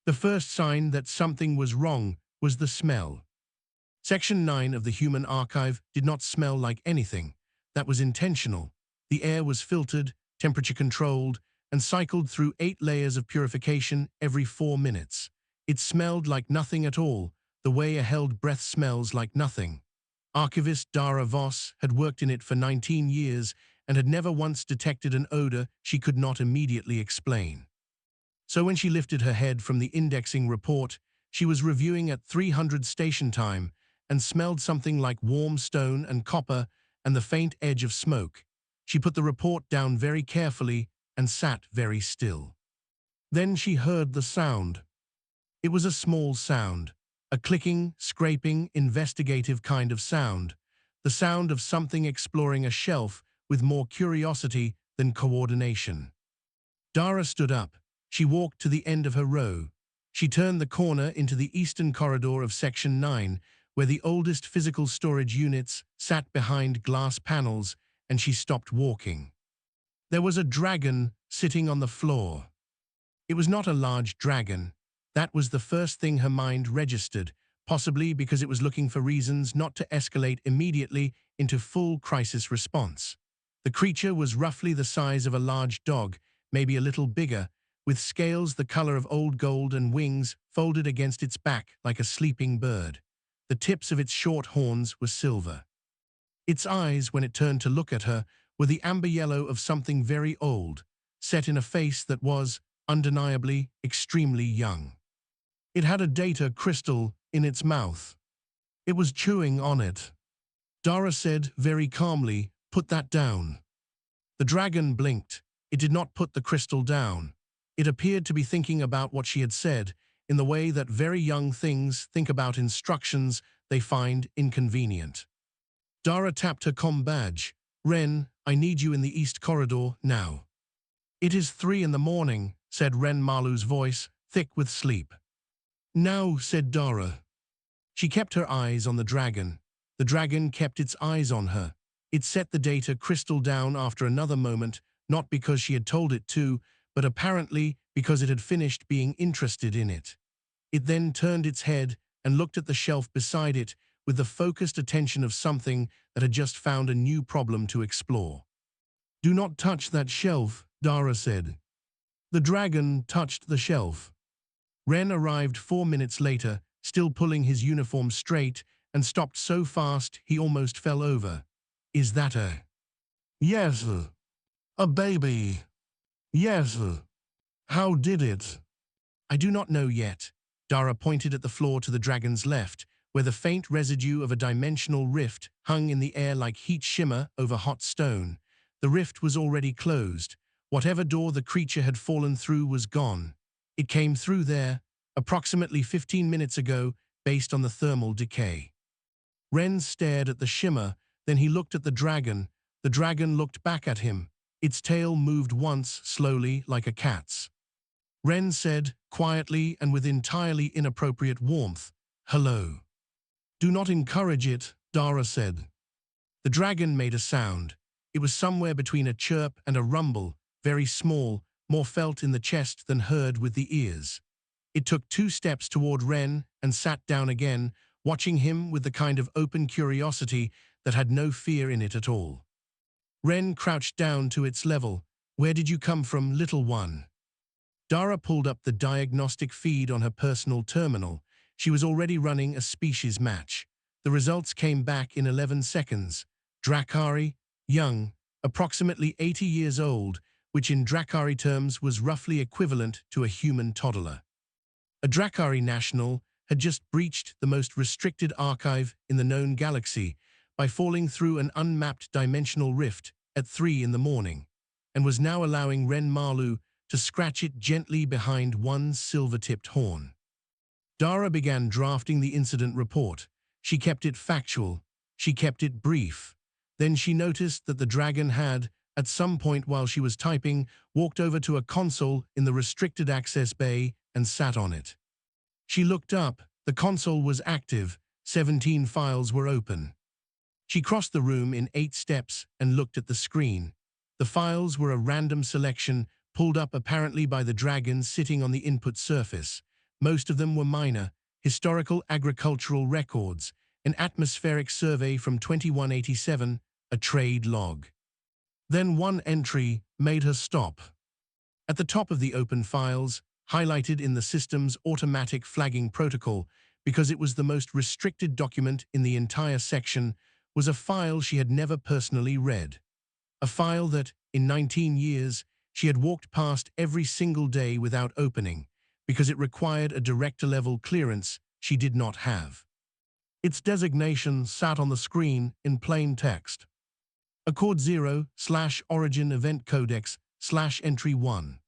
The first sign that something was wrong was the smell. Section 9 of the Human Archive did not smell like anything. That was intentional. The air was filtered, temperature-controlled, and cycled through 8 layers of purification every 4 minutes. It smelled like nothing at all, the way a held breath smells like nothing. Archivist Dara Voss had worked in it for 19 years and had never once detected an odor she could not immediately explain. So when she lifted her head from the indexing report, she was reviewing at 300 station time and smelled something like warm stone and copper and the faint edge of smoke. She put the report down very carefully and sat very still. Then she heard the sound. It was a small sound, a clicking, scraping, investigative kind of sound, the sound of something exploring a shelf with more curiosity than coordination. Dara stood up. She walked to the end of her row. She turned the corner into the eastern corridor of Section 9, where the oldest physical storage units sat behind glass panels, and she stopped walking. There was a dragon sitting on the floor. It was not a large dragon. That was the first thing her mind registered, possibly because it was looking for reasons not to escalate immediately into full crisis response. The creature was roughly the size of a large dog, maybe a little bigger, with scales the color of old gold and wings folded against its back like a sleeping bird. The tips of its short horns were silver. Its eyes, when it turned to look at her, were the amber yellow of something very old, set in a face that was, undeniably, extremely young. It had a data crystal in its mouth. It was chewing on it. Dara said very calmly, "Put that down." The dragon blinked. It did not put the crystal down. It appeared to be thinking about what she had said, in the way that very young things think about instructions they find inconvenient. Dara tapped her comm badge. "Ren, I need you in the East Corridor, now." "It is 3 in the morning," said Ren Malu's voice, thick with sleep. "Now," said Dara. She kept her eyes on the dragon. The dragon kept its eyes on her. It set the data crystal down after another moment, not because she had told it to, but apparently because it had finished being interested in it. It then turned its head and looked at the shelf beside it with the focused attention of something that had just found a new problem to explore. "Do not touch that shelf," Dara said. The dragon touched the shelf. Ren arrived 4 minutes later, still pulling his uniform straight, and stopped so fast he almost fell over. "Is that a—" "Yes, a baby. Yes. How did it?" "I do not know yet." Dara pointed at the floor to the dragon's left, where the faint residue of a dimensional rift hung in the air like heat shimmer over hot stone. The rift was already closed. Whatever door the creature had fallen through was gone. It came through there, approximately 15 minutes ago, based on the thermal decay. Ren stared at the shimmer, then he looked at the dragon. The dragon looked back at him. Its tail moved once, slowly, like a cat's. Ren said, quietly and with entirely inappropriate warmth, "Hello." "Do not encourage it," Dara said. The dragon made a sound. It was somewhere between a chirp and a rumble, very small, more felt in the chest than heard with the ears. It took 2 steps toward Ren and sat down again, watching him with the kind of open curiosity that had no fear in it at all. Ren crouched down to its level. "Where did you come from, little one?" Dara pulled up the diagnostic feed on her personal terminal. She was already running a species match. The results came back in 11 seconds. Drakari, young, approximately 80 years old, which in Drakari terms was roughly equivalent to a human toddler. A Drakari national had just breached the most restricted archive in the known galaxy by falling through an unmapped dimensional rift at 3 in the morning, and was now allowing Ren Malu to scratch it gently behind one silver-tipped horn. Dara began drafting the incident report. She kept it factual. She kept it brief. Then she noticed that the dragon had, at some point while she was typing, walked over to a console in the restricted access bay and sat on it. She looked up. The console was active. 17 files were open. She crossed the room in 8 steps and looked at the screen. The files were a random selection, pulled up apparently by the dragon sitting on the input surface. Most of them were minor, historical agricultural records, an atmospheric survey from 2187, a trade log. Then one entry made her stop. At the top of the open files, highlighted in the system's automatic flagging protocol, because it was the most restricted document in the entire section, was a file she had never personally read. A file that, in 19 years, she had walked past every single day without opening, because it required a director-level clearance she did not have. Its designation sat on the screen in plain text. Accord 0/Origin Event Codex/Entry 1.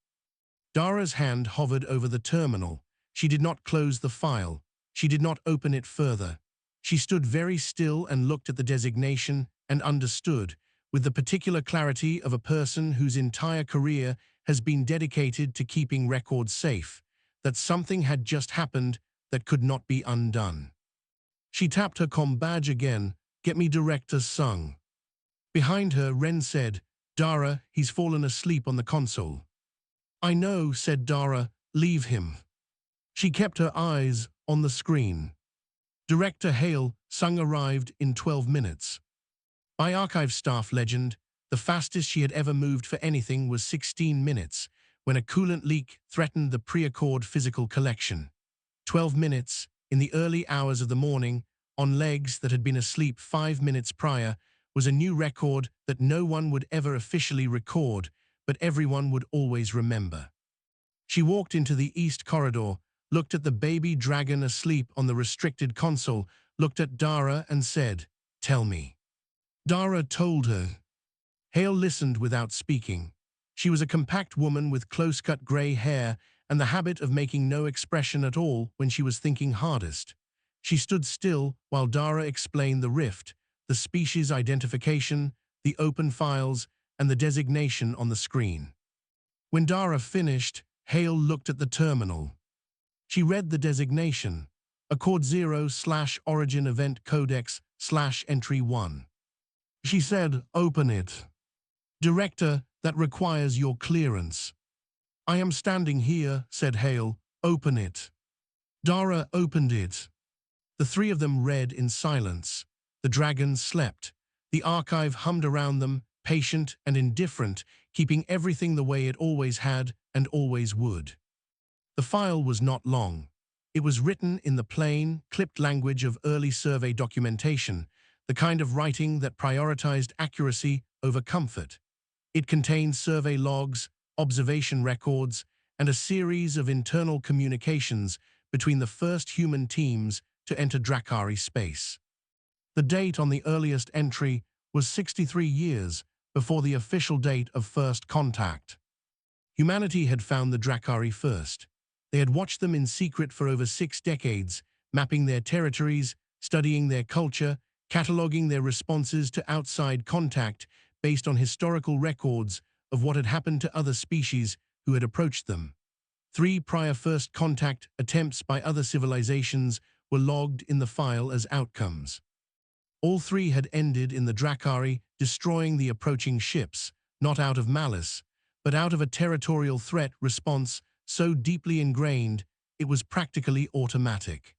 Dara's hand hovered over the terminal. She did not close the file. She did not open it further. She stood very still and looked at the designation and understood, with the particular clarity of a person whose entire career has been dedicated to keeping records safe, that something had just happened that could not be undone. She tapped her comm badge again. "Get me Director Sung." Behind her, Ren said, "Dara, he's fallen asleep on the console." "I know," said Dara, "leave him." She kept her eyes on the screen. Director Hale Sung arrived in 12 minutes. By archive staff legend, the fastest she had ever moved for anything was 16 minutes, when a coolant leak threatened the pre-accord physical collection. 12 minutes, in the early hours of the morning, on legs that had been asleep 5 minutes prior, was a new record that no one would ever officially record, but everyone would always remember. She walked into the east corridor, looked at the baby dragon asleep on the restricted console, looked at Dara and said, "Tell me." Dara told her. Hale listened without speaking. She was a compact woman with close-cut grey hair and the habit of making no expression at all when she was thinking hardest. She stood still while Dara explained the rift, the species identification, the open files, and the designation on the screen. When Dara finished, Hale looked at the terminal. She read the designation, Accord 0/Origin Event Codex/Entry 1. She said, "Open it." "Director, that requires your clearance." "I am standing here," said Hale. "Open it." Dara opened it. The three of them read in silence. The dragons slept. The archive hummed around them, patient and indifferent, keeping everything the way it always had and always would. The file was not long. It was written in the plain, clipped language of early survey documentation, the kind of writing that prioritized accuracy over comfort. It contained survey logs, observation records, and a series of internal communications between the first human teams to enter Drakari space. The date on the earliest entry was 63 years before the official date of first contact. Humanity had found the Drakari first. They had watched them in secret for over 6 decades, mapping their territories, studying their culture, cataloging their responses to outside contact based on historical records of what had happened to other species who had approached them. 3 prior first contact attempts by other civilizations were logged in the file as outcomes. All 3 had ended in the Drakari destroying the approaching ships, not out of malice, but out of a territorial threat response so deeply ingrained it was practically automatic.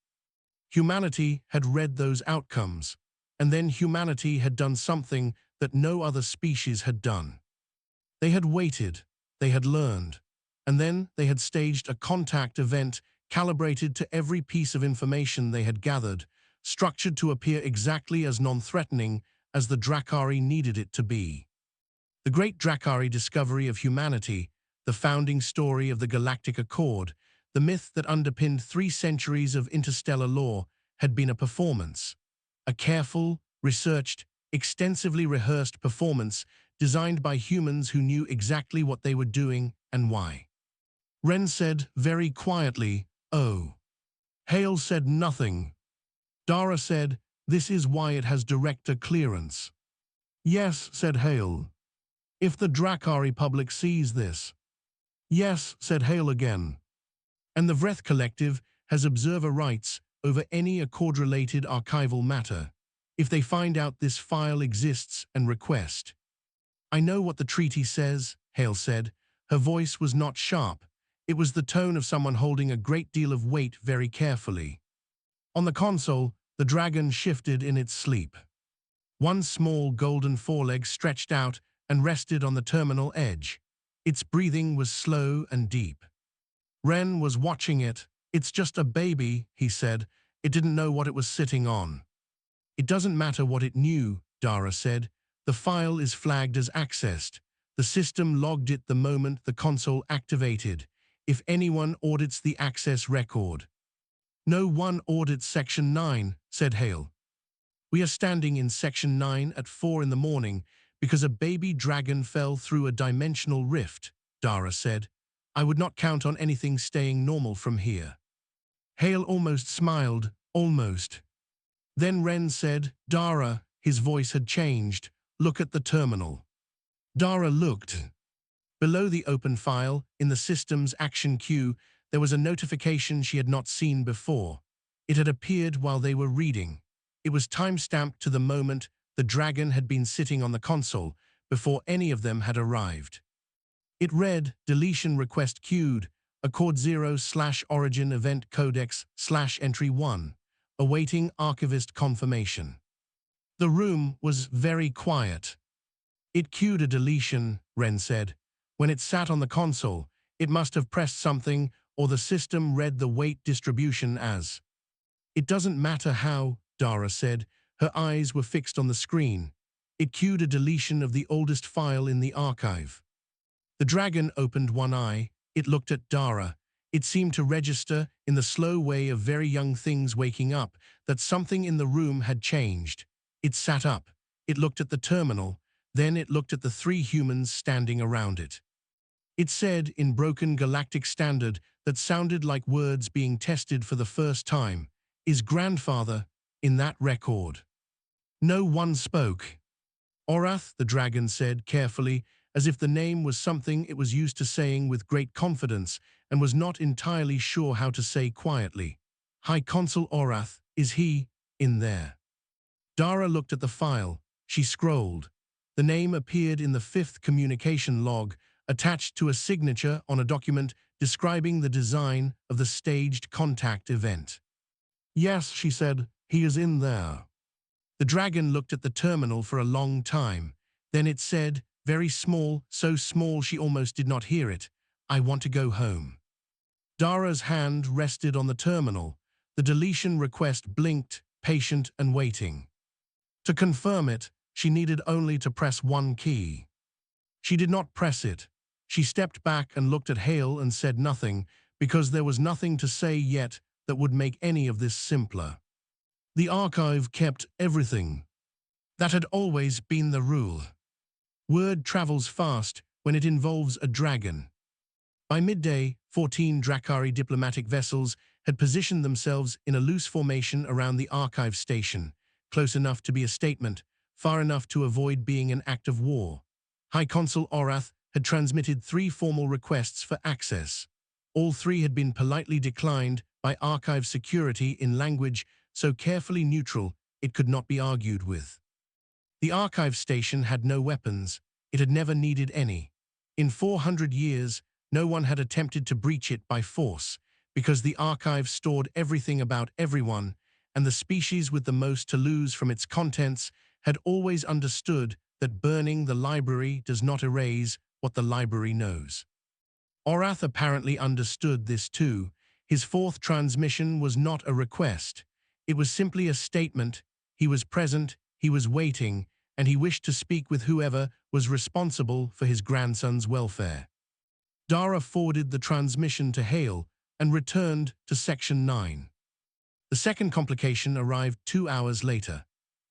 Humanity had read those outcomes, and then humanity had done something that no other species had done. They had waited, they had learned, and then they had staged a contact event calibrated to every piece of information they had gathered, structured to appear exactly as non-threatening as the Drakari needed it to be. The great Drakari discovery of humanity, the founding story of the Galactic Accord, the myth that underpinned 3 centuries of interstellar lore, had been a performance. A careful, researched, extensively rehearsed performance designed by humans who knew exactly what they were doing and why. Ren said very quietly, "Oh." Hale said nothing. Dara said, "This is why it has director clearance." "Yes," said Hale. "If the Drakari public sees this." "Yes," said Hale again. "And the Vreth Collective has observer rights over any Accord-related archival matter, if they find out this file exists and request." "I know what the treaty says," Hale said. Her voice was not sharp. It was the tone of someone holding a great deal of weight very carefully. On the console, the dragon shifted in its sleep. One small golden foreleg stretched out and rested on the terminal edge. Its breathing was slow and deep. Ren was watching it. "It's just a baby," he said. "It didn't know what it was sitting on." "It doesn't matter what it knew," Dara said. "The file is flagged as accessed. The system logged it the moment the console activated. If anyone audits the access record." "No one audits Section 9, said Hale. "We are standing in Section 9 at 4 in the morning because a baby dragon fell through a dimensional rift," Dara said. "I would not count on anything staying normal from here." Hale almost smiled, almost. Then Ren said, "Dara," his voice had changed, "look at the terminal." Dara looked. Below the open file, in the system's action queue, there was a notification she had not seen before. It had appeared while they were reading. It was time-stamped to the moment the dragon had been sitting on the console, before any of them had arrived. It read, "Deletion request queued, Accord 0/origin event codex /entry 1, awaiting archivist confirmation." The room was very quiet. "It queued a deletion," Ren said. "When it sat on the console, it must have pressed something, or the system read the weight distribution as." "It doesn't matter how," Dara said. Her eyes were fixed on the screen. "It queued a deletion of the oldest file in the archive." The dragon opened one eye. It looked at Dara. It seemed to register, in the slow way of very young things waking up, that something in the room had changed. It sat up. It looked at the terminal. Then it looked at the three humans standing around it. It said, in broken galactic standard that sounded like words being tested for the first time, "Is grandfather in that record?" No one spoke. "Orath," the dragon said carefully, as if the name was something it was used to saying with great confidence and was not entirely sure how to say quietly. "High Consul Orath, is he in there?" Dara looked at the file. She scrolled. The name appeared in the 5th communication log, attached to a signature on a document describing the design of the staged contact event. "Yes," she said, "he is in there." The dragon looked at the terminal for a long time. Then it said, very small, so small she almost did not hear it, "I want to go home." Dara's hand rested on the terminal. The deletion request blinked, patient and waiting. To confirm it, she needed only to press one key. She did not press it. She stepped back and looked at Hale and said nothing, because there was nothing to say yet that would make any of this simpler. The archive kept everything. That had always been the rule. Word travels fast when it involves a dragon. By midday, 14 Drakari diplomatic vessels had positioned themselves in a loose formation around the archive station, close enough to be a statement, far enough to avoid being an act of war. High Consul Orath had transmitted 3 formal requests for access. All 3 had been politely declined by archive security in language so carefully neutral it could not be argued with. The archive station had no weapons. It had never needed any. In 400 years, no one had attempted to breach it by force, because the archive stored everything about everyone, and the species with the most to lose from its contents had always understood that burning the library does not erase what the library knows. Orath apparently understood this too. His 4th transmission was not a request. It was simply a statement. He was present, he was waiting, and he wished to speak with whoever was responsible for his grandson's welfare. Dara forwarded the transmission to Hale and returned to Section 9. The second complication arrived 2 hours later.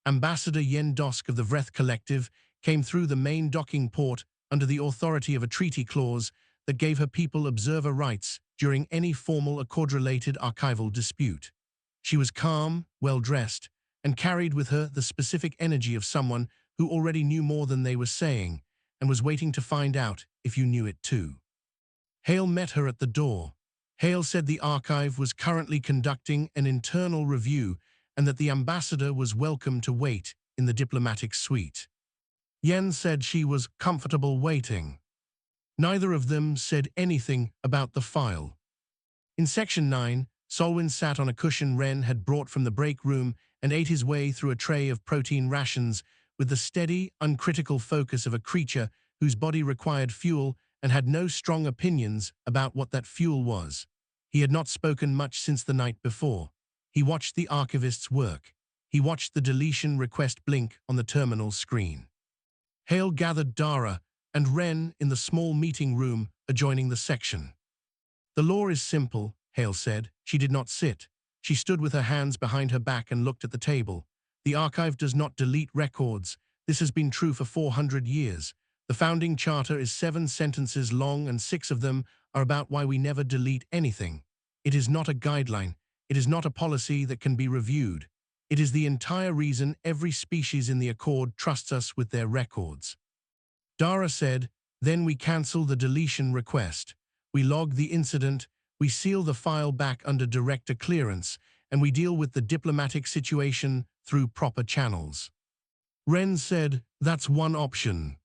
Ambassador Yen Dosk of the Vreth Collective came through the main docking port under the authority of a treaty clause that gave her people observer rights during any formal accord-related archival dispute. She was calm, well-dressed, and carried with her the specific energy of someone who already knew more than they were saying and was waiting to find out if you knew it too. Hale met her at the door. Hale said the archive was currently conducting an internal review and that the ambassador was welcome to wait in the diplomatic suite. Yen said she was comfortable waiting. Neither of them said anything about the file. In Section 9, Solwin sat on a cushion Wren had brought from the break room and ate his way through a tray of protein rations with the steady, uncritical focus of a creature whose body required fuel and had no strong opinions about what that fuel was. He had not spoken much since the night before. He watched the archivist's work. He watched the deletion request blink on the terminal screen. Hale gathered Dara and Wren in the small meeting room adjoining the section. "The law is simple," Hale said. She did not sit. She stood with her hands behind her back and looked at the table. "The archive does not delete records. This has been true for 400 years. The founding charter is 7 sentences long and 6 of them are about why we never delete anything. It is not a guideline. It is not a policy that can be reviewed. It is the entire reason every species in the Accord trusts us with their records." Dara said, "Then we cancel the deletion request. We log the incident, we seal the file back under director clearance, and we deal with the diplomatic situation through proper channels." Wren said, "That's one option."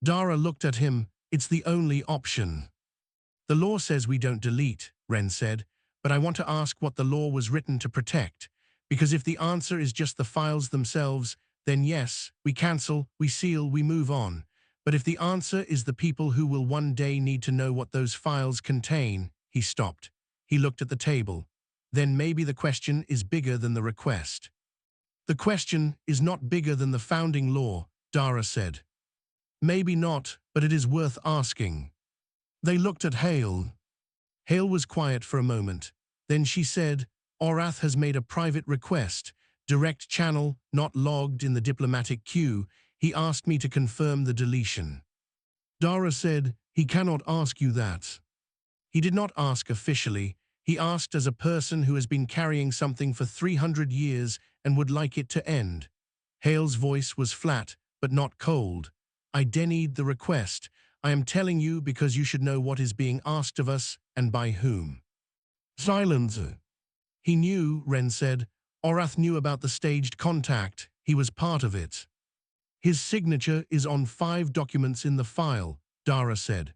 Dara looked at him. "It's the only option." "The law says we don't delete," Wren said, "but I want to ask what the law was written to protect. Because if the answer is just the files themselves, then yes, we cancel, we seal, we move on. But if the answer is the people who will one day need to know what those files contain," he stopped. He looked at the table. "Then maybe the question is bigger than the request." "The question is not bigger than the founding law," Dara said. "Maybe not, but it is worth asking." They looked at Hale. Hale was quiet for a moment. Then she said, "Orath has made a private request, direct channel, not logged in the diplomatic queue. He asked me to confirm the deletion." Dara said, "He cannot ask you that." He did not ask officially. He asked as a person who has been carrying something for 300 years and would like it to end. Hale's voice was flat, but not cold. "I denied the request. I am telling you because you should know what is being asked of us and by whom." Silence. "He knew," Wren said. "Orath knew about the staged contact. He was part of it." "His signature is on 5 documents in the file," Dara said.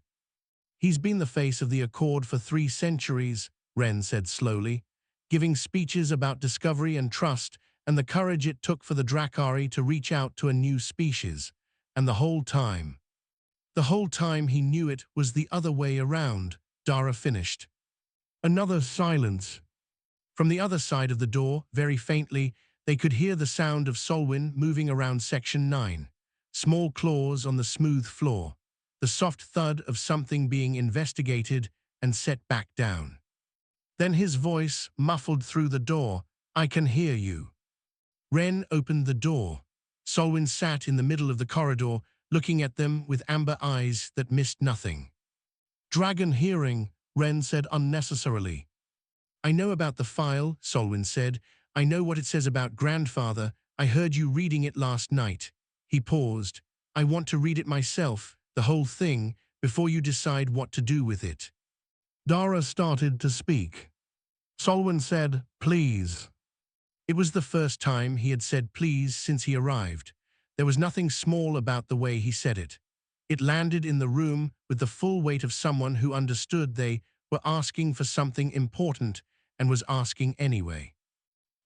"He's been the face of the Accord for 3 centuries, Wren said slowly, giving speeches about discovery and trust and the courage it took for the Drakari to reach out to a new species. And the whole time he knew it was the other way around," Dara finished. Another silence. From the other side of the door, very faintly, they could hear the sound of Solwin moving around Section 9. Small claws on the smooth floor. The soft thud of something being investigated and set back down. Then his voice muffled through the door. "I can hear you." Wren opened the door. Solwin sat in the middle of the corridor, looking at them with amber eyes that missed nothing. "Dragon hearing," Wren said unnecessarily. "I know about the file," Solwin said. "I know what it says about grandfather. I heard you reading it last night." He paused. "I want to read it myself, the whole thing, before you decide what to do with it." Dara started to speak. Solwin said, "Please." It was the first time he had said please since he arrived. There was nothing small about the way he said it. It landed in the room with the full weight of someone who understood they were asking for something important and was asking anyway.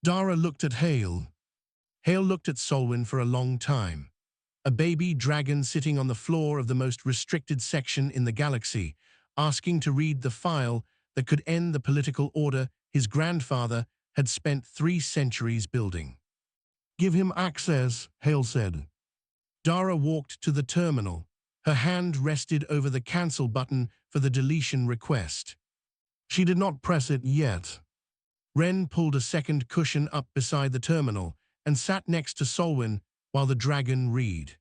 Dara looked at Hale. Hale looked at Solwin for a long time. A baby dragon sitting on the floor of the most restricted section in the galaxy, asking to read the file that could end the political order his grandfather had spent 3 centuries building. "Give him access," Hale said. Dara walked to the terminal. Her hand rested over the cancel button for the deletion request. She did not press it yet. Wren pulled a second cushion up beside the terminal and sat next to Solwin while the dragon read.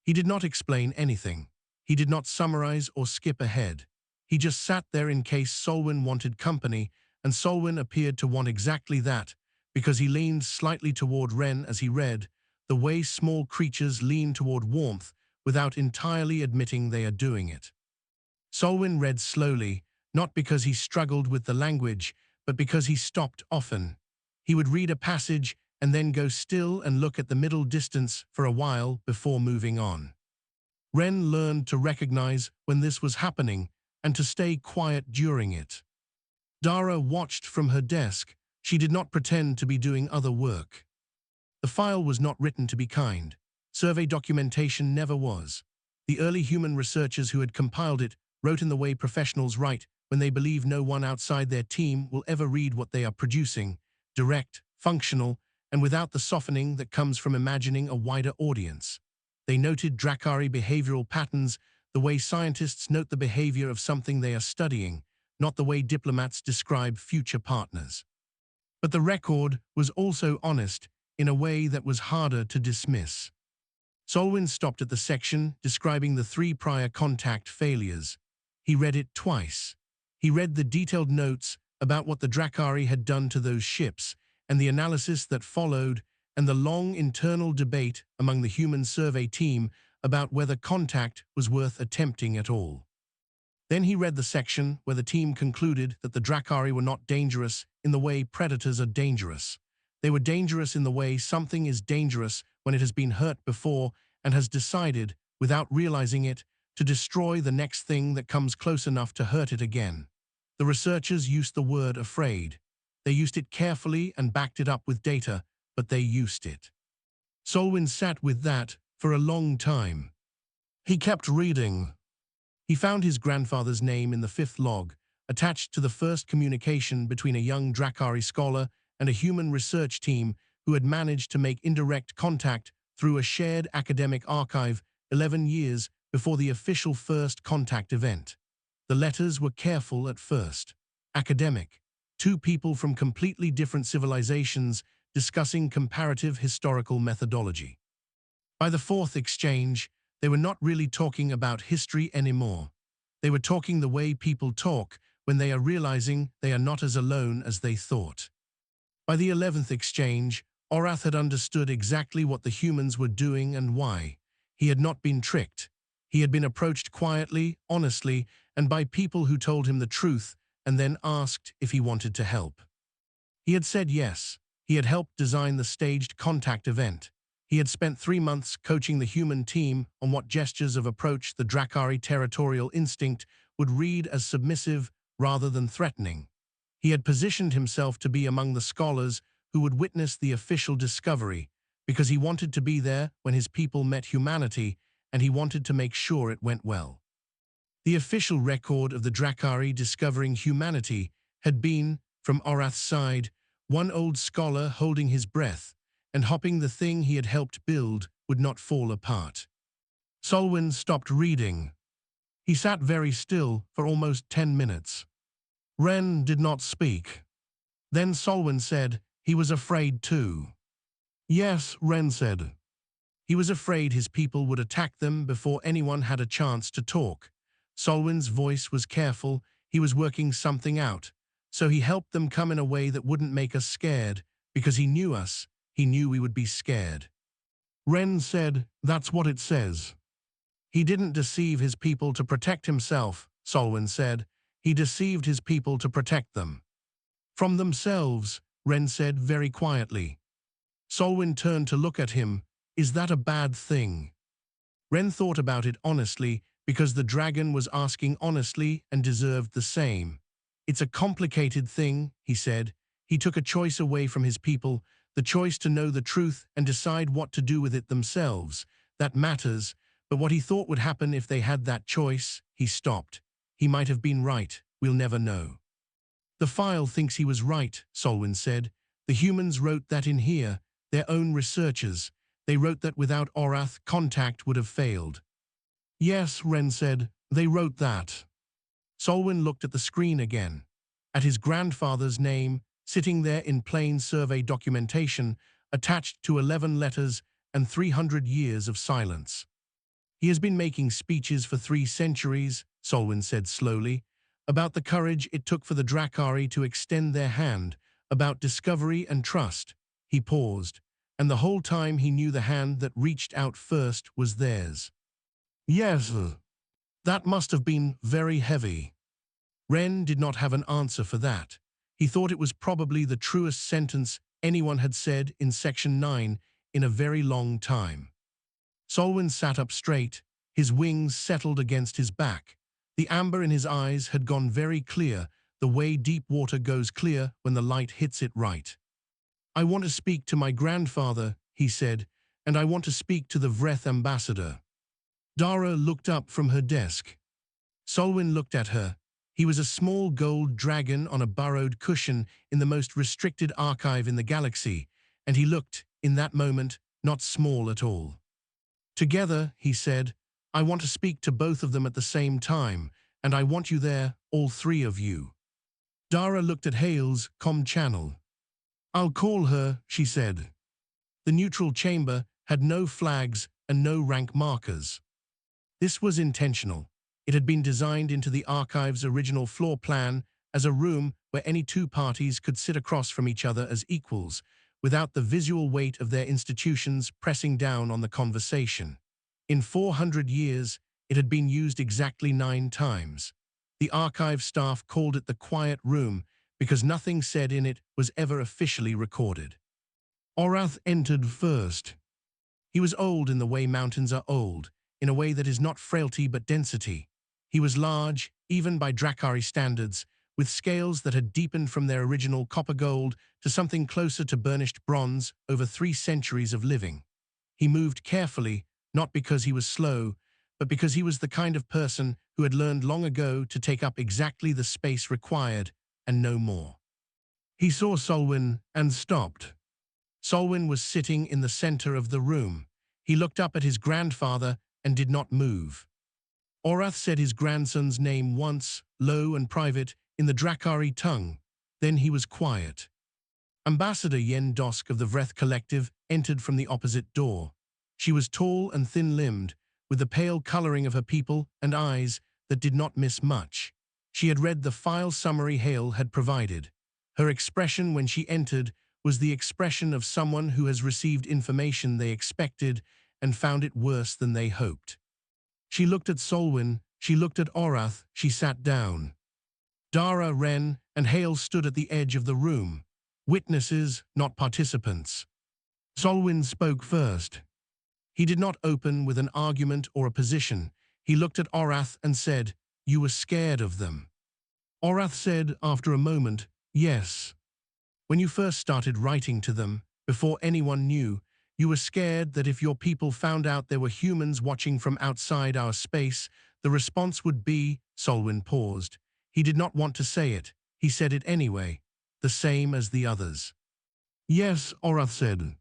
He did not explain anything. He did not summarize or skip ahead. He just sat there in case Solwin wanted company, and Solwin appeared to want exactly that, because he leaned slightly toward Wren as he read, the way small creatures lean toward warmth without entirely admitting they are doing it. Solwin read slowly, not because he struggled with the language, but because he stopped often. He would read a passage and then go still and look at the middle distance for a while before moving on. Ren learned to recognize when this was happening and to stay quiet during it. Dara watched from her desk. She did not pretend to be doing other work. The file was not written to be kind. Survey documentation never was. The early human researchers who had compiled it wrote in the way professionals write when they believe no one outside their team will ever read what they are producing, direct, functional, and without the softening that comes from imagining a wider audience. They noted Drakari behavioral patterns, the way scientists note the behavior of something they are studying, not the way diplomats describe future partners. But the record was also honest in a way that was harder to dismiss. Solwin stopped at the section describing the 3 prior contact failures. He read it twice. He read the detailed notes about what the Drakari had done to those ships, and the analysis that followed, and the long internal debate among the human survey team about whether contact was worth attempting at all. Then he read the section where the team concluded that the Drakari were not dangerous in the way predators are dangerous. They were dangerous in the way something is dangerous when it has been hurt before and has decided, without realizing it, to destroy the next thing that comes close enough to hurt it again. The researchers used the word afraid. They used it carefully and backed it up with data, but they used it. Solwin sat with that for a long time. He kept reading. He found his grandfather's name in the 5th log, attached to the first communication between a young Drakari scholar and a human research team who had managed to make indirect contact through a shared academic archive 11 years before the official first contact event. The letters were careful at first. Academic. 2 people from completely different civilizations discussing comparative historical methodology. By the 4th exchange, they were not really talking about history anymore. They were talking the way people talk when they are realizing they are not as alone as they thought. By the 11th exchange, Orath had understood exactly what the humans were doing and why. He had not been tricked. He had been approached quietly, honestly, and by people who told him the truth and then asked if he wanted to help. He had said yes. He had helped design the staged contact event. He had spent 3 months coaching the human team on what gestures of approach the Drakari territorial instinct would read as submissive rather than threatening. He had positioned himself to be among the scholars who would witness the official discovery, because he wanted to be there when his people met humanity, and he wanted to make sure it went well. The official record of the Drakari discovering humanity had been, from Orath's side, one old scholar holding his breath, and hoping the thing he had helped build would not fall apart. Solwin stopped reading. He sat very still for almost 10 minutes. Ren did not speak. Then Solwin said he was afraid too. Yes, Ren said. He was afraid his people would attack them before anyone had a chance to talk. Solwin's voice was careful. He was working something out. So he helped them come in a way that wouldn't make us scared, because he knew us. He knew we would be scared. Ren said, "That's what it says." He didn't deceive his people to protect himself, Solwin said. He deceived his people to protect them. From themselves, Ren said very quietly. Solwin turned to look at him. Is that a bad thing? Ren thought about it honestly, because the dragon was asking honestly and deserved the same. It's a complicated thing, he said. He took a choice away from his people, the choice to know the truth and decide what to do with it themselves. That matters, but what he thought would happen if they had that choice, he stopped. He might have been right, we'll never know. The file thinks he was right, Solwin said. The humans wrote that in here, their own researchers. They wrote that without Orath, contact would have failed. Yes, Ren said, they wrote that. Solwin looked at the screen again, at his grandfather's name, sitting there in plain survey documentation, attached to 11 letters and 300 years of silence. He has been making speeches for 3 centuries, Solwin said slowly, about the courage it took for the Drakari to extend their hand, about discovery and trust. He paused, and the whole time he knew the hand that reached out first was theirs. Yes, that must have been very heavy. Ren did not have an answer for that. He thought it was probably the truest sentence anyone had said in Section 9 in a very long time. Solwin sat up straight. His wings settled against his back. The amber in his eyes had gone very clear, the way deep water goes clear when the light hits it right. "I want to speak to my grandfather," he said, "and I want to speak to the Vreth ambassador." Dara looked up from her desk. Solwin looked at her. He was a small gold dragon on a burrowed cushion in the most restricted archive in the galaxy, and he looked, in that moment, not small at all. "Together," he said, "I want to speak to both of them at the same time, and I want you there, all three of you." Dara looked at Hale's comm channel. "I'll call her," she said. The neutral chamber had no flags and no rank markers. This was intentional. It had been designed into the archive's original floor plan as a room where any two parties could sit across from each other as equals, without the visual weight of their institutions pressing down on the conversation. In 400 years, it had been used exactly 9 times. The archive staff called it the quiet room because nothing said in it was ever officially recorded. Orath entered first. He was old in the way mountains are old, in a way that is not frailty but density. He was large, even by Drakari standards, with scales that had deepened from their original copper-gold to something closer to burnished bronze over 3 centuries of living. He moved carefully, not because he was slow, but because he was the kind of person who had learned long ago to take up exactly the space required and no more. He saw Solwin and stopped. Solwin was sitting in the center of the room. He looked up at his grandfather and did not move. Orath said his grandson's name once, low and private, in the Drakari tongue. Then he was quiet. Ambassador Yen Dosk of the Vreth Collective entered from the opposite door. She was tall and thin-limbed, with the pale coloring of her people and eyes that did not miss much. She had read the file summary Hale had provided. Her expression when she entered was the expression of someone who has received information they expected and found it worse than they hoped. She looked at Solwin, she looked at Orath, she sat down. Dara, Ren, and Hale stood at the edge of the room. Witnesses, not participants. Solwin spoke first. He did not open with an argument or a position. He looked at Orath and said, "You were scared of them." Orath said, after a moment, "Yes. When you first started writing to them, before anyone knew, you were scared that if your people found out there were humans watching from outside our space, the response would be." Solwin paused. He did not want to say it. He said it anyway, the same as the others. "Yes," Orath said.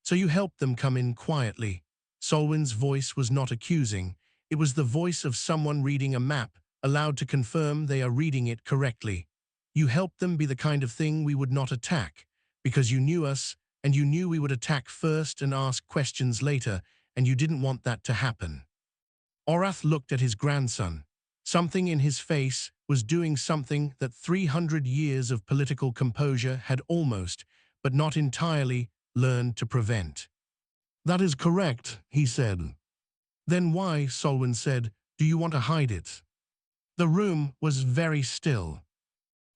"So you helped them come in quietly." Solwin's voice was not accusing. It was the voice of someone reading a map, allowed to confirm they are reading it correctly. "You helped them be the kind of thing we would not attack, because you knew us, and you knew we would attack first and ask questions later, and you didn't want that to happen." Orath looked at his grandson. Something in his face was doing something that 300 years of political composure had almost, but not entirely, learned to prevent. "That is correct," he said. "Then why," Solwin said, "do you want to hide it?" The room was very still.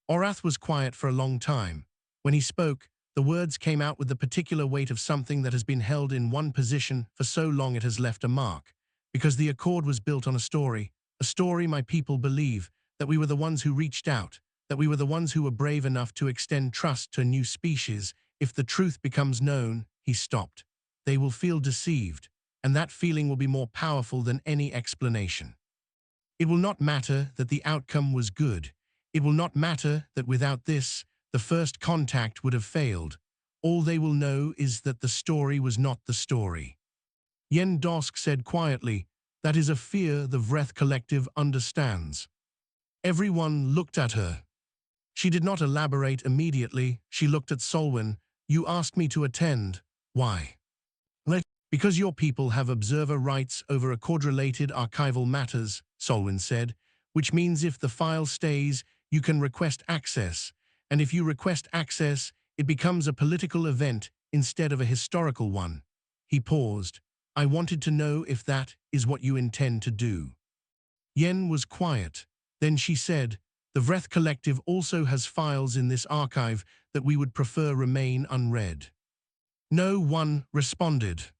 Orath was quiet for a long time. When he spoke, the words came out with the particular weight of something that has been held in one position for so long it has left a mark. Because the accord was built on a story my people believe, that we were the ones who reached out, that we were the ones who were brave enough to extend trust to a new species. If the truth becomes known, he stopped. They will feel deceived, and that feeling will be more powerful than any explanation. It will not matter that the outcome was good. It will not matter that without this, the first contact would have failed. All they will know is that the story was not the story. Yen Dosk said quietly, "That is a fear the Vreth Collective understands." Everyone looked at her. She did not elaborate immediately. She looked at Solwin. "You asked me to attend. Why?" "Because your people have observer rights over accord-related archival matters," Solwin said, "which means if the file stays, you can request access, and if you request access, it becomes a political event instead of a historical one." He paused. "I wanted to know if that is what you intend to do." Yen was quiet. Then she said, "The Vreth Collective also has files in this archive that we would prefer remain unread." No one responded.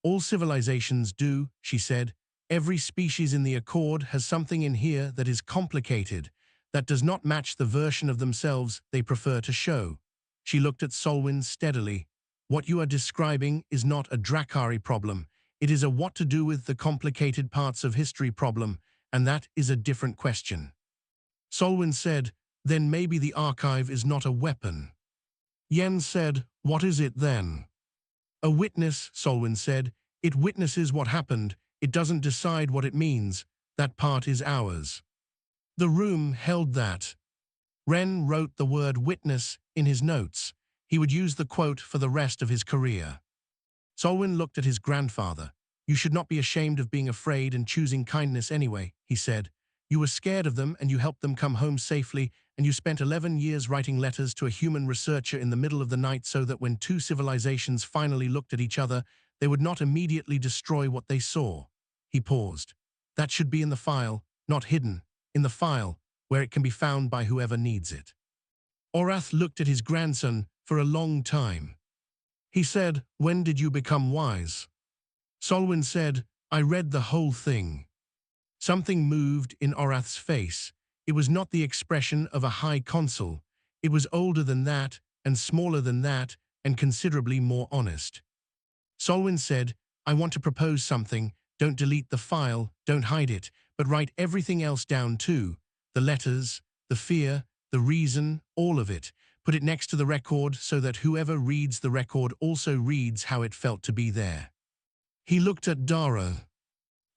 "All civilizations do," she said. Every species in the Accord has something in here that is complicated, that does not match the version of themselves they prefer to show. She looked at Solwin steadily. What you are describing is not a Drakari problem. It is a what to do with the complicated parts of history problem, and that is a different question. Solwin said, then maybe the archive is not a weapon. Yen said, what is it then? A witness, Solwin said. It witnesses what happened. It doesn't decide what it means. That part is ours. The room held that. Ren wrote the word witness in his notes. He would use the quote for the rest of his career. Solwin looked at his grandfather. You should not be ashamed of being afraid and choosing kindness anyway, he said. You were scared of them and you helped them come home safely, and you spent 11 years writing letters to a human researcher in the middle of the night so that when two civilizations finally looked at each other, they would not immediately destroy what they saw. He paused. That should be in the file, not hidden, in the file, where it can be found by whoever needs it. Orath looked at his grandson for a long time. He said, when did you become wise? Solwin said, I read the whole thing. Something moved in Orath's face. It was not the expression of a high consul. It was older than that, and smaller than that, and considerably more honest. Solwin said, I want to propose something. Don't delete the file, don't hide it, but write everything else down too. The letters, the fear, the reason, all of it. Put it next to the record so that whoever reads the record also reads how it felt to be there. He looked at Dara.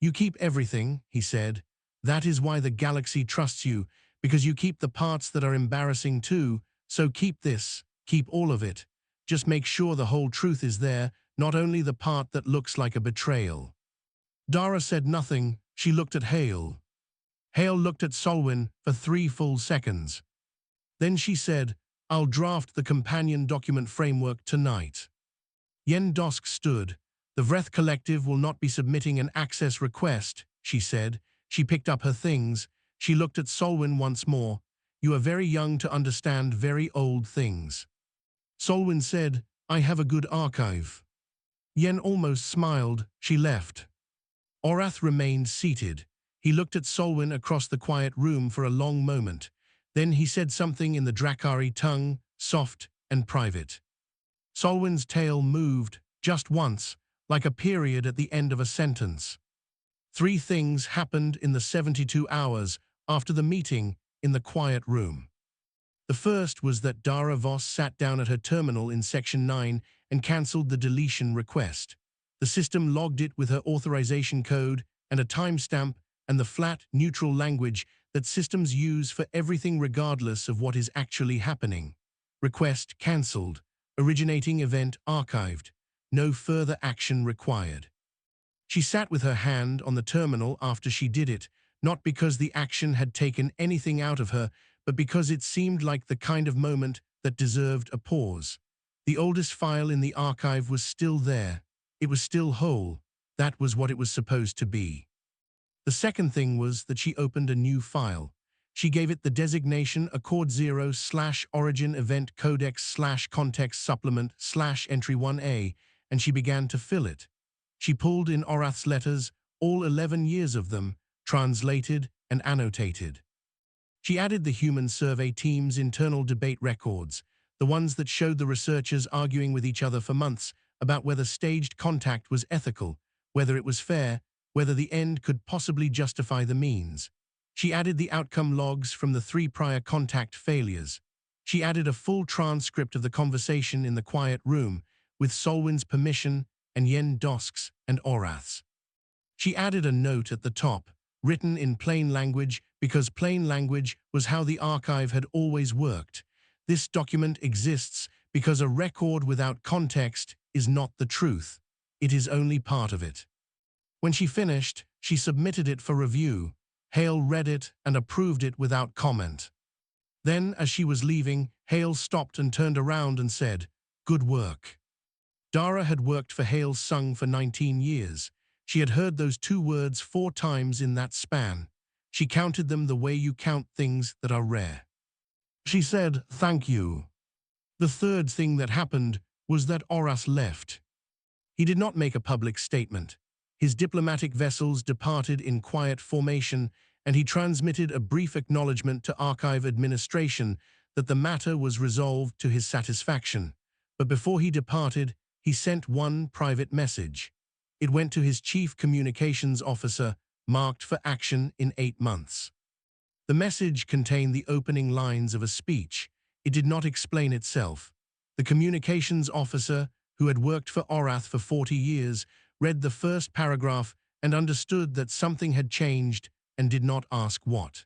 You keep everything, he said. That is why the galaxy trusts you, because you keep the parts that are embarrassing too, so keep this, keep all of it. Just make sure the whole truth is there, not only the part that looks like a betrayal. Dara said nothing. She looked at Hale. Hale looked at Solwin for 3 full seconds. Then she said, I'll draft the companion document framework tonight. Yen Dosk stood. The Vreth Collective will not be submitting an access request, she said. She picked up her things. She looked at Solwin once more. You are very young to understand very old things. Solwin said, I have a good archive. Yen almost smiled. She left. Orath remained seated. He looked at Solwin across the quiet room for a long moment. Then he said something in the Drakari tongue, soft and private. Solwin's tail moved, just once, like a period at the end of a sentence. 3 things happened in the 72 hours after the meeting in the quiet room. The first was that Dara Voss sat down at her terminal in Section 9 and cancelled the deletion request. The system logged it with her authorization code and a timestamp and the flat, neutral language that systems use for everything regardless of what is actually happening. Request cancelled. Originating event archived. No further action required. She sat with her hand on the terminal after she did it, not because the action had taken anything out of her, but because it seemed like the kind of moment that deserved a pause. The oldest file in the archive was still there. It was still whole. That was what it was supposed to be. The second thing was that she opened a new file. She gave it the designation Accord 0/Origin Event Codex/Context Supplement /Entry 1A, and she began to fill it. She pulled in Orath's letters, all 11 years of them, translated and annotated. She added the Human Survey Team's internal debate records, the ones that showed the researchers arguing with each other for months about whether staged contact was ethical, whether it was fair, whether the end could possibly justify the means. She added the outcome logs from the 3 prior contact failures. She added a full transcript of the conversation in the quiet room, with Solwin's permission and Yen Dosk's and Orath's. She added a note at the top, written in plain language because plain language was how the archive had always worked. This document exists because a record without context is not the truth. It is only part of it. When she finished, she submitted it for review. Hale read it and approved it without comment. Then, as she was leaving, Hale stopped and turned around and said, "Good work." Dara had worked for Hale's Sung for 19 years. She had heard those 2 words 4 times in that span. She counted them the way you count things that are rare. She said, "Thank you." The third thing that happened was that Orath left. He did not make a public statement. His diplomatic vessels departed in quiet formation, and he transmitted a brief acknowledgement to archive administration that the matter was resolved to his satisfaction. But before he departed, he sent one private message. It went to his chief communications officer, marked for action in 8 months. The message contained the opening lines of a speech. It did not explain itself. The communications officer, who had worked for Orath for 40 years, read the first paragraph and understood that something had changed and did not ask what.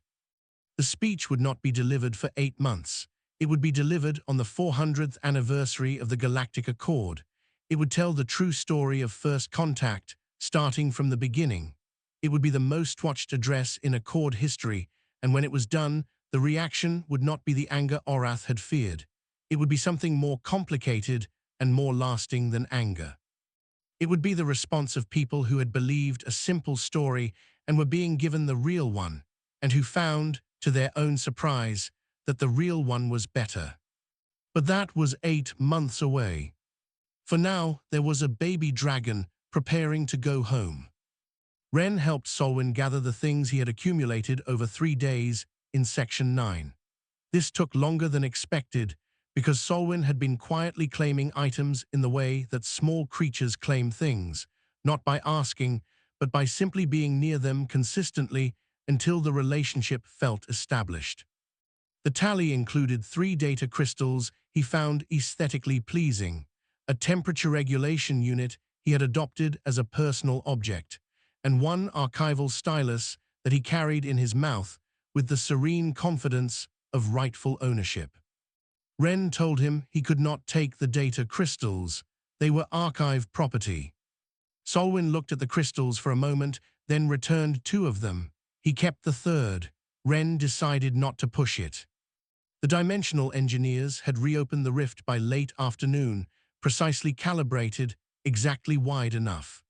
The speech would not be delivered for 8 months. It would be delivered on the 400th anniversary of the Galactic Accord. It would tell the true story of first contact, starting from the beginning. It would be the most watched address in Accord history, and when it was done, the reaction would not be the anger Orath had feared. It would be something more complicated and more lasting than anger. It would be the response of people who had believed a simple story and were being given the real one, and who found, to their own surprise, that the real one was better. But that was 8 months away. For now, there was a baby dragon preparing to go home. Ren helped Solwin gather the things he had accumulated over 3 days in Section 9. This took longer than expected because Solwin had been quietly claiming items in the way that small creatures claim things, not by asking, but by simply being near them consistently until the relationship felt established. The tally included 3 data crystals he found aesthetically pleasing, a temperature regulation unit he had adopted as a personal object, and 1 archival stylus that he carried in his mouth with the serene confidence of rightful ownership. Ren told him he could not take the data crystals. They were archive property. Solwin looked at the crystals for a moment, then returned 2 of them. He kept the 3rd. Ren decided not to push it. The dimensional engineers had reopened the rift by late afternoon, precisely calibrated, exactly wide enough.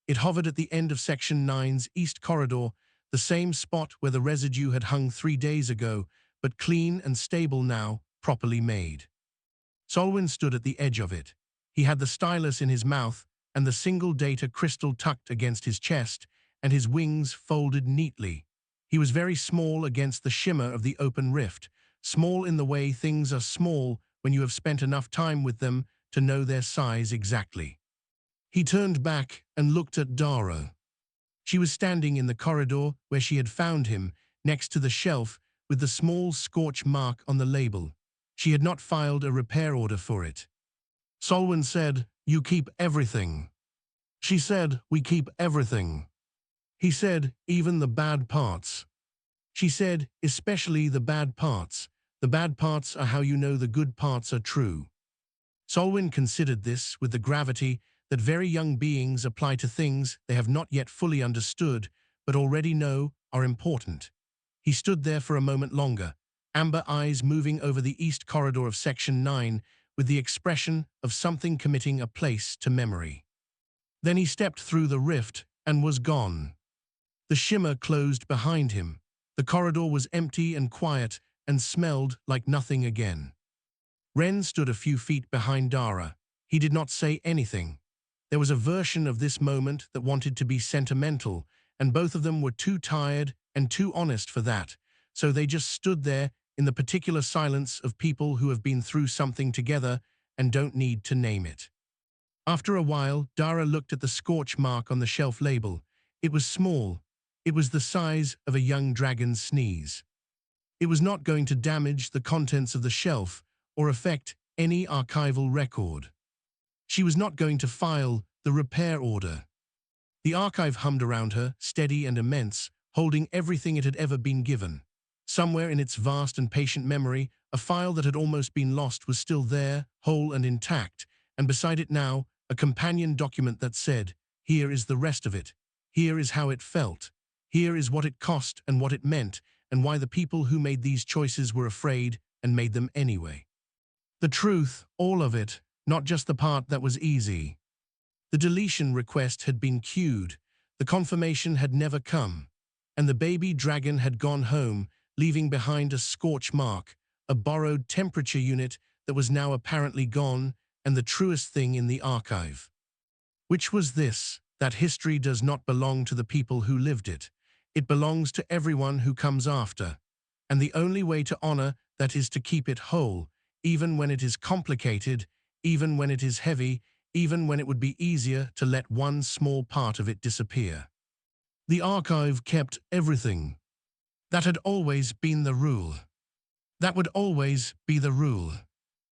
It hovered at the end of Section 9's east corridor, the same spot where the residue had hung 3 days ago, but clean and stable now, properly made. Solwin stood at the edge of it. He had the stylus in his mouth and the single data crystal tucked against his chest, and his wings folded neatly. He was very small against the shimmer of the open rift, small in the way things are small when you have spent enough time with them to know their size exactly. He turned back and looked at Dara. She was standing in the corridor where she had found him, next to the shelf with the small scorch mark on the label. She had not filed a repair order for it. Solwin said, "You keep everything." She said, "We keep everything." He said, "Even the bad parts." She said, "Especially the bad parts. The bad parts are how you know the good parts are true." Solwin considered this with the gravity that very young beings apply to things they have not yet fully understood, but already know are important. He stood there for a moment longer, amber eyes moving over the east corridor of Section 9 with the expression of something committing a place to memory. Then he stepped through the rift and was gone. The shimmer closed behind him. The corridor was empty and quiet and smelled like nothing again. Ren stood a few feet behind Dara. He did not say anything. There was a version of this moment that wanted to be sentimental, and both of them were too tired and too honest for that, so they just stood there in the particular silence of people who have been through something together and don't need to name it. After a while, Dara looked at the scorch mark on the shelf label. It was small. It was the size of a young dragon's sneeze. It was not going to damage the contents of the shelf or affect any archival record. She was not going to file the repair order. The archive hummed around her, steady and immense, holding everything it had ever been given. Somewhere in its vast and patient memory, a file that had almost been lost was still there, whole and intact, and beside it now, a companion document that said, "Here is the rest of it. Here is how it felt. Here is what it cost and what it meant, and why the people who made these choices were afraid and made them anyway." The truth, all of it, not just the part that was easy. The deletion request had been queued, the confirmation had never come, and the baby dragon had gone home, leaving behind a scorch mark, a borrowed temperature unit that was now apparently gone, and the truest thing in the archive. Which was this? that history does not belong to the people who lived it. It belongs to everyone who comes after. And the only way to honor that is to keep it whole, even when it is complicated, even when it is heavy, even when it would be easier to let one small part of it disappear. The archive kept everything. That had always been the rule. That would always be the rule.